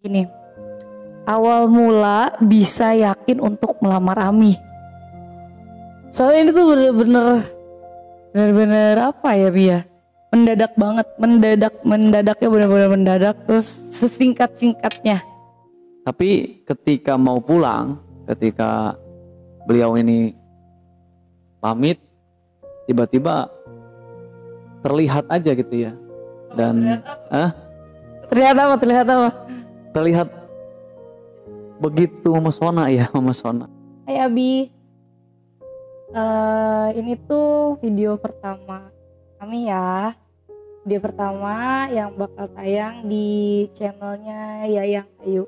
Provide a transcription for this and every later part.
Gini, awal mula bisa yakin untuk melamar Ami. Soalnya ini tuh bener-bener apa ya Bi ya? Mendadak banget, mendadaknya bener-bener mendadak, terus sesingkat-singkatnya. Tapi ketika mau pulang, ketika beliau ini pamit, tiba-tiba terlihat aja gitu ya. Dan Terlihat apa? terlihat begitu memesona ya, memesona. Hai Abi, ini tuh video pertama kami ya. Video pertama yang bakal tayang di channelnya Yayang Ayu.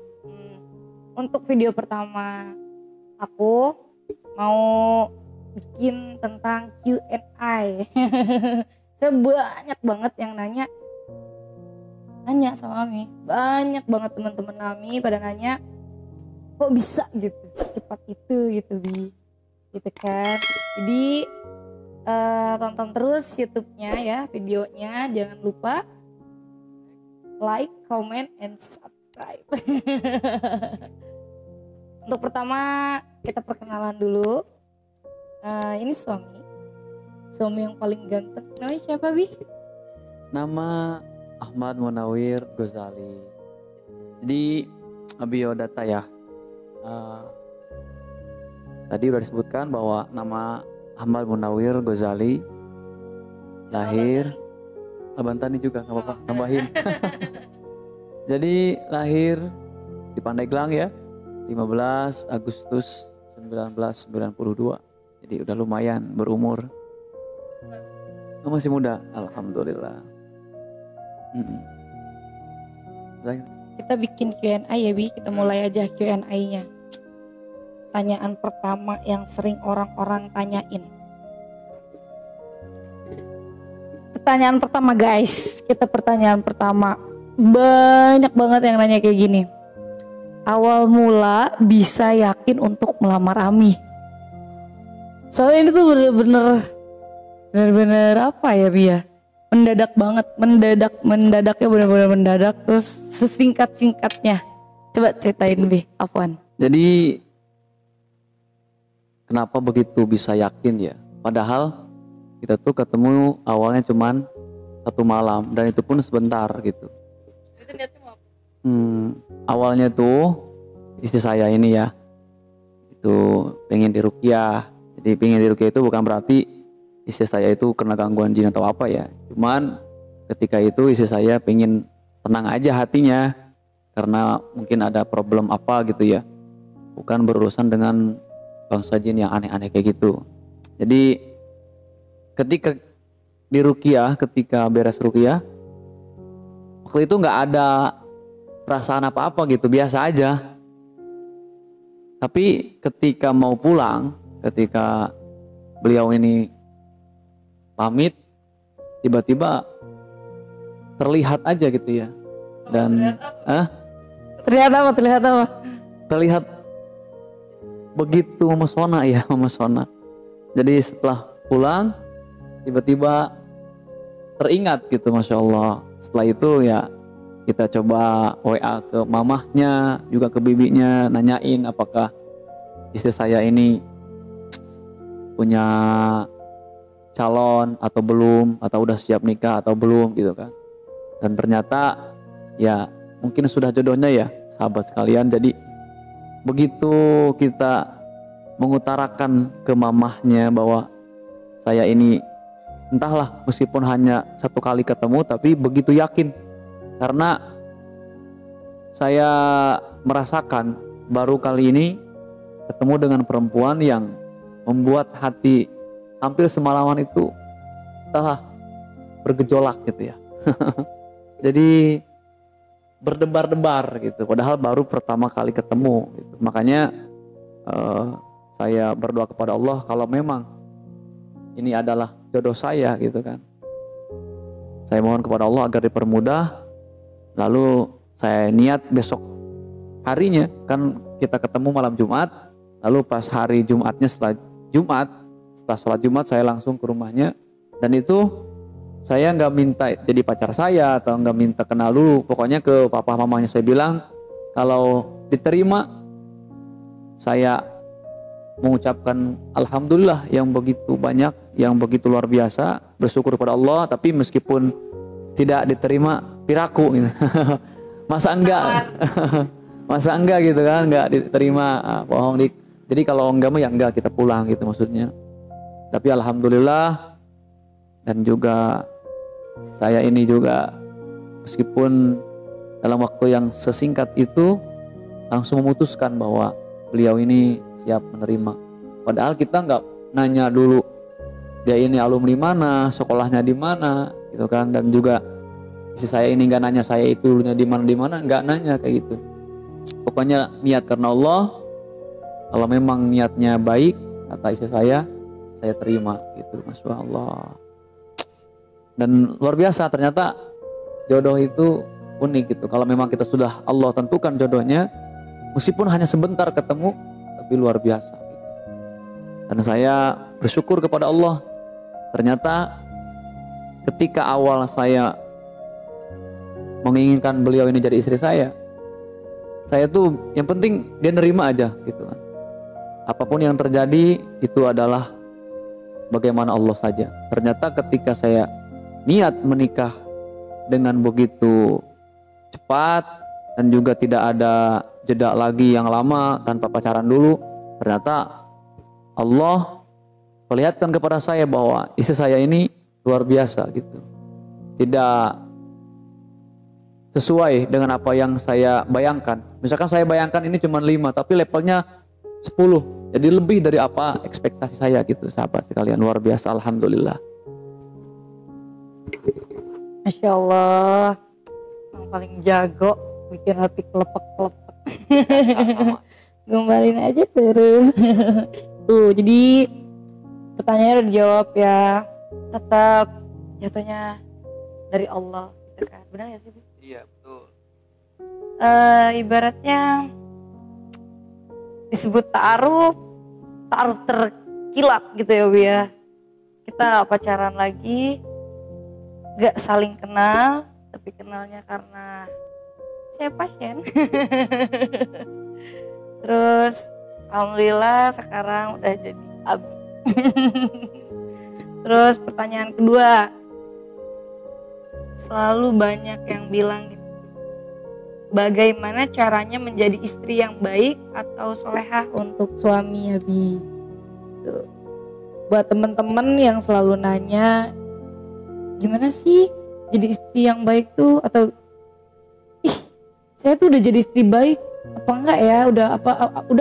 Untuk video pertama aku mau bikin tentang Q&A. Saya banyak banget yang nanya sama Ami. Banyak banget teman-teman Ami pada nanya, kok bisa gitu secepat itu gitu Bi, gitu kan. Jadi tonton terus YouTube-nya ya, videonya. Jangan lupa like, comment, and subscribe. Untuk pertama kita perkenalan dulu. Ini suami yang paling ganteng. Namanya siapa Bi? Nama Ahmad Munawir Ghazali. Jadi biodata ya. Tadi udah disebutkan bahwa nama Ahmad Munawir Ghazali lahir Albantani juga nggak apa-apa, tambahin. Jadi lahir di Pandeglang ya, 15 Agustus 1992. Jadi udah lumayan berumur. Masih muda, alhamdulillah. Kita bikin Q&A ya Bi, kita mulai aja Q&A-nya. Pertanyaan pertama yang sering orang-orang tanyain. Pertanyaan pertama guys, pertanyaan pertama. Banyak banget yang nanya kayak gini. Awal mula bisa yakin untuk melamar Ami. Soalnya ini tuh bener-bener apa ya Bi ya? Mendadak banget, mendadaknya bener-bener mendadak, terus sesingkat-singkatnya. Coba ceritain Bi, Afwan. Jadi kenapa begitu bisa yakin ya? Padahal kita tuh ketemu awalnya cuman 1 malam dan itu pun sebentar gitu. Itu niatnya mau apa? Awalnya tuh istri saya ini ya, itu pengen diruqyah. Jadi pengen diruqyah itu bukan berarti istri saya itu kena gangguan jin atau apa ya. Cuman ketika itu istri saya pengen tenang aja hatinya karena mungkin ada problem apa gitu ya. Bukan berurusan dengan bangsa jin yang aneh-aneh kayak gitu. Jadi ketika diruqyah, ketika beres ruqyah, waktu itu nggak ada perasaan apa-apa gitu, biasa aja. Tapi ketika mau pulang, ketika beliau ini pamit, tiba-tiba terlihat aja gitu ya. Dan Terlihat apa? terlihat begitu memesona ya, memesona. Jadi setelah pulang tiba-tiba teringat gitu, Masya Allah. Setelah itu ya kita coba WA ke mamahnya, juga ke bibinya, nanyain apakah istri saya ini punya calon atau belum, atau udah siap nikah atau belum gitu kan. Dan ternyata ya mungkin sudah jodohnya ya sahabat sekalian. Jadi begitu kita mengutarakan ke mamahnya bahwa saya ini entahlah, meskipun hanya 1 kali ketemu tapi begitu yakin. Karena saya merasakan baru kali ini ketemu dengan perempuan yang membuat hati hampir semalaman itu entahlah bergejolak gitu ya. Jadi berdebar-debar gitu, padahal baru pertama kali ketemu gitu. Makanya saya berdoa kepada Allah kalau memang ini adalah jodoh saya gitu kan. Saya mohon kepada Allah agar dipermudah. Lalu saya niat besok harinya, kan kita ketemu malam Jumat. Lalu pas hari Jumatnya, setelah sholat Jumat saya langsung ke rumahnya. Dan itu saya nggak minta jadi pacar saya atau nggak minta kenal dulu. Pokoknya ke papa mamanya saya bilang, Kalau diterima, saya mengucapkan alhamdulillah yang begitu banyak, yang begitu luar biasa, bersyukur kepada Allah. Tapi meskipun tidak diterima, piraku gitu. Masa enggak? Masa enggak gitu kan, enggak diterima, bohong dik. Jadi kalau enggak mah ya enggak, kita pulang gitu maksudnya. Tapi alhamdulillah, dan juga saya ini juga meskipun dalam waktu yang sesingkat itu langsung memutuskan bahwa beliau ini siap menerima. Padahal kita nggak nanya dulu dia ini alumni mana, sekolahnya di mana, gitu kan. Dan juga istri saya ini nggak nanya saya itu dulunya di mana, nggak nanya kayak gitu. Pokoknya niat karena Allah. Kalau memang niatnya baik, kata istri saya terima gitu, masya Allah. Dan luar biasa, ternyata jodoh itu unik gitu. Kalau memang kita sudah Allah tentukan jodohnya, meskipun hanya sebentar ketemu, tapi luar biasa gitu. Dan saya bersyukur kepada Allah. Ternyata ketika awal saya menginginkan beliau ini jadi istri saya tuh yang penting dia nerima aja gitu kan. Apapun yang terjadi itu adalah bagaimana Allah saja. Ternyata ketika saya niat menikah dengan begitu cepat dan juga tidak ada jeda lagi yang lama tanpa pacaran dulu, ternyata Allah perlihatkan kepada saya bahwa istri saya ini luar biasa gitu. Tidak sesuai dengan apa yang saya bayangkan. Misalkan saya bayangkan ini cuma 5, tapi levelnya 10. Jadi lebih dari apa ekspektasi saya gitu, sahabat sekalian. Luar biasa, alhamdulillah. Masya Allah, yang paling jago bikin hati kelepek-kelepek. Gembalin aja terus. Tuh, jadi pertanyaannya udah dijawab ya. Tetap jatuhnya dari Allah gitu kan. Benar gak sih, Bu? Iya, betul. Ibaratnya disebut ta'aruf terkilat gitu ya, Bu ya. Kita gak pacaran lagi, gak saling kenal, tapi kenalnya karena saya pasien. Terus alhamdulillah sekarang udah jadi abi. Terus pertanyaan kedua, selalu banyak yang bilang gitu, bagaimana caranya menjadi istri yang baik atau solehah untuk suami ya Bi? Tuh. Buat temen-temen yang selalu nanya, gimana sih jadi istri yang baik tuh, atau saya tuh udah jadi istri baik apa enggak ya, udah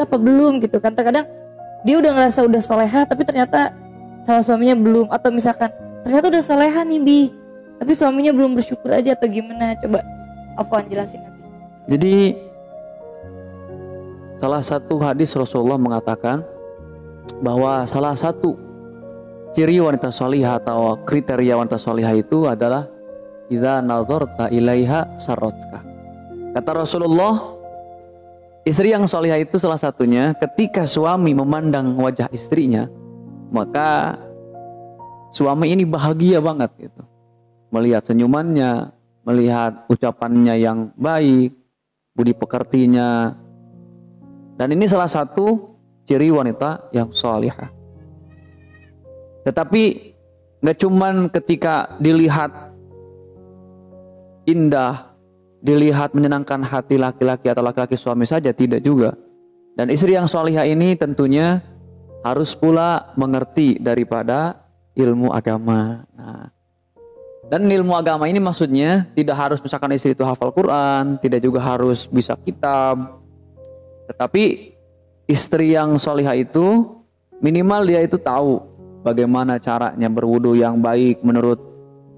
apa belum gitu kan. Terkadang dia udah ngerasa udah solehah tapi ternyata sama suaminya belum, atau misalkan ternyata udah solehah nih Bi tapi suaminya belum bersyukur aja, atau gimana. Coba Afwan jelasin Nabi. Jadi salah satu hadis Rasulullah mengatakan bahwa salah satu ciri wanita solihah atau kriteria wanita solihah itu adalah idza nazarta ilaiha sarratka. Kata Rasulullah, istri yang solihah itu salah satunya ketika suami memandang wajah istrinya, maka suami ini bahagia banget gitu. Melihat senyumannya, melihat ucapannya yang baik, budi pekertinya. Dan ini salah satu ciri wanita yang solihah. Tetapi gak cuman ketika dilihat indah, dilihat menyenangkan hati laki-laki atau laki-laki suami saja, tidak juga. Dan istri yang solihah ini tentunya harus pula mengerti daripada ilmu agama. Nah, dan ilmu agama ini maksudnya tidak harus misalkan istri itu hafal Quran, tidak juga harus bisa kitab. Tetapi istri yang solihah itu minimal dia itu tahu bagaimana caranya berwudu yang baik menurut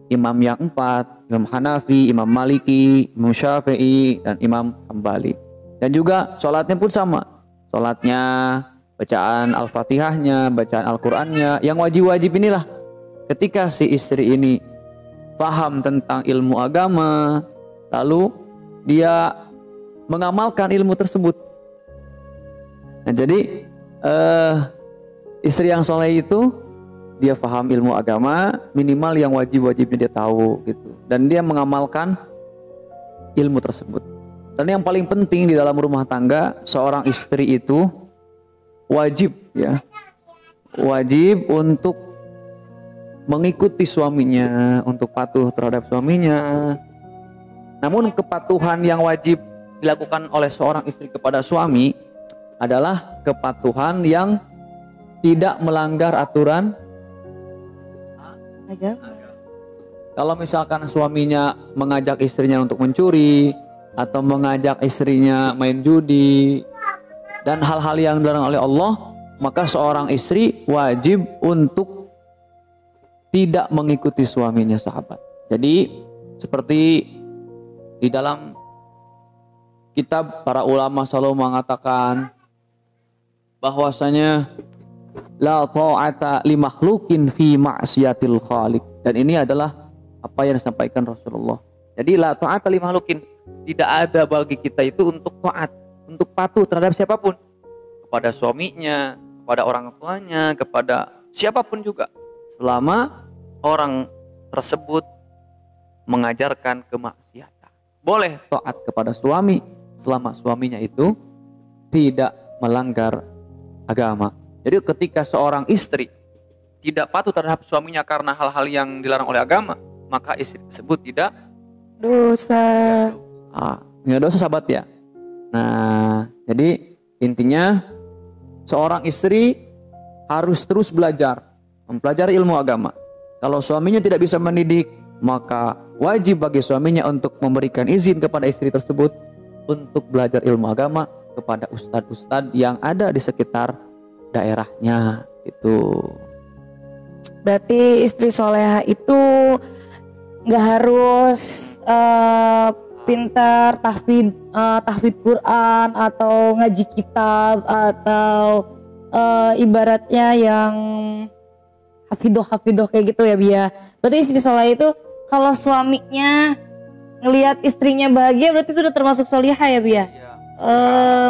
imam yang 4, Imam Hanafi, Imam Maliki, Imam Syafi'i, dan Imam Hambali. Dan juga sholatnya pun sama. Sholatnya, bacaan Al-Fatihahnya, bacaan Al-Qurannya, yang wajib-wajib inilah. Ketika si istri ini paham tentang ilmu agama, lalu dia mengamalkan ilmu tersebut. Nah, jadi istri yang soleh itu dia paham ilmu agama, minimal yang wajib-wajibnya dia tahu gitu, dan dia mengamalkan ilmu tersebut. Dan yang paling penting di dalam rumah tangga, seorang istri itu wajib ya, wajib untuk mengikuti suaminya, untuk patuh terhadap suaminya. Namun kepatuhan yang wajib dilakukan oleh seorang istri kepada suami adalah kepatuhan yang tidak melanggar aturan Agama. Kalau misalkan suaminya mengajak istrinya untuk mencuri atau mengajak istrinya main judi dan hal-hal yang dilarang oleh Allah, maka seorang istri wajib untuk tidak mengikuti suaminya, sahabat. Jadi seperti di dalam kitab para ulama selalu mengatakan bahwasanya la ta'ata li makhlukin fi ma'siyatil khaliq, dan ini adalah apa yang disampaikan Rasulullah. Jadi la ta'ata li makhlukin, tidak ada bagi kita itu untuk taat, untuk patuh terhadap siapapun, kepada suaminya, kepada orang tuanya, kepada siapapun juga, selama orang tersebut mengajarkan kemaksiatan. Boleh taat kepada suami selama suaminya itu tidak melanggar agama. Jadi ketika seorang istri tidak patuh terhadap suaminya karena hal-hal yang dilarang oleh agama, maka istri tersebut tidak Dosa. nggak dosa, sahabat ya. Nah, jadi intinya seorang istri harus terus belajar, mempelajari ilmu agama. Kalau suaminya tidak bisa mendidik, maka wajib bagi suaminya untuk memberikan izin kepada istri tersebut untuk belajar ilmu agama kepada ustadz-ustadz yang ada di sekitar daerahnya itu. Berarti istri soleha itu nggak harus pintar tahfidz Quran atau ngaji kitab atau ibaratnya yang hafidoh kayak gitu ya, Bia. Berarti istri soleha itu kalau suaminya ngelihat istrinya bahagia berarti itu udah termasuk solihah ya, Bia?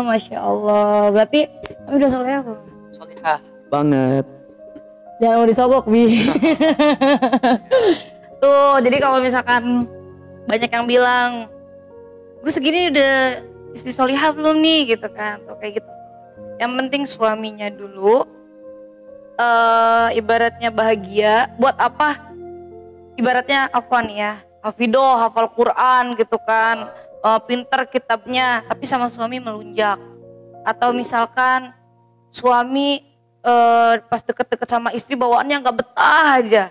Masya Allah. Berarti kami udah solihah belum? Solihah banget. Jangan mau disogok, Bi. Tuh, jadi kalau misalkan banyak yang bilang, gue segini udah istri solihah belum nih gitu kan, tuh kayak gitu. Yang penting suaminya dulu, ibaratnya bahagia. Buat apa? Ibaratnya afwan ya, hafidoh, hafal Quran gitu kan, pinter kitabnya, tapi sama suami melunjak. Atau misalkan suami pas deket-deket sama istri bawaannya nggak betah aja.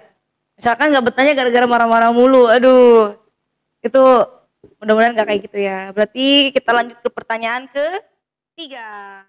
Misalkan nggak betahnya gara-gara marah-marah mulu. Aduh, itu mudah-mudahan nggak kayak gitu ya. Berarti kita lanjut ke pertanyaan ketiga.